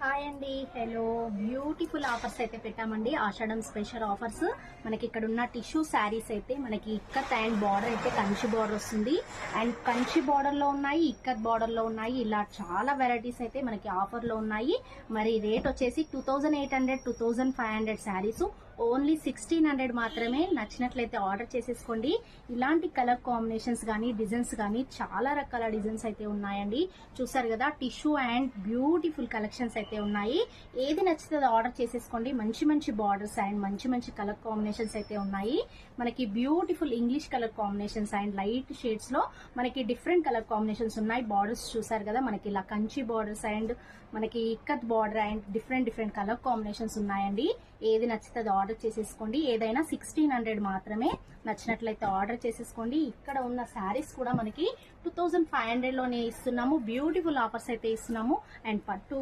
Hi అండి, hello. Beautiful offers అయితే పెట్టామండి. ఆషాఢం స్పెషల్ ఆఫర్స్. మనకి ఇక్కడ ఉన్న టిష్యూ శారీస్ అయితే మనకి ఇక్కత్ అండ్ బార్డర్ అయితే కంచి బార్డర్ వస్తుంది. అండ్ కంచి బార్డర్ లో ఉన్నాయి, ఇక్కత్ బార్డర్ లో ఉన్నాయి. ఇలా చాలా వెరైటీస్ అయితే మనకి ఆఫర్ లో ఉన్నాయి. మరి రేట్ వచ్చేసి 2800, 2500 శారీస్ ఓన్లీ 1600 మాత్రమే. నచ్చినట్లయితే ఆర్డర్ చేసేసుకోండి. ఇలాంటి కలర్ కాంబినేషన్స్ కానీ డిజైన్స్ కానీ చాలా రకాల డిజైన్స్ అయితే ఉన్నాయండి. చూసారు కదా, టిష్యూ అండ్ బ్యూటిఫుల్ కలెక్షన్స్ అయితే ఉన్నాయి. ఏది నచ్చితే ఆర్డర్ చేసేసుకోండి. మంచి మంచి బార్డర్స్ అండ్ మంచి మంచి కలర్ కాంబినేషన్స్ అయితే ఉన్నాయి. మనకి beautiful English colour combinations and light shades లో మనకి డిఫరెంట్ కలర్ కాంబినేషన్స్ ఉన్నాయి. బార్డర్స్ చూసారు కదా, మనకి ఇలా కంచి బార్డర్స్ అండ్ మనకి ikat border and different colour combinations ఉన్నాయండి. ఏది నచ్చితే ఆర్డర్ చేసేసుకోండి. ఏదైనా 1600 మాత్రమే. నచ్చినట్లయితే ఆర్డర్ చేసేసుకోండి. ఇక్కడ ఉన్న శారీస్ కూడా మనకి 2500 లోనే ఇస్తున్నాము. బ్యూటిఫుల్ ఆఫర్స్ అయితే ఇస్తున్నాము. అండ్ పట్టు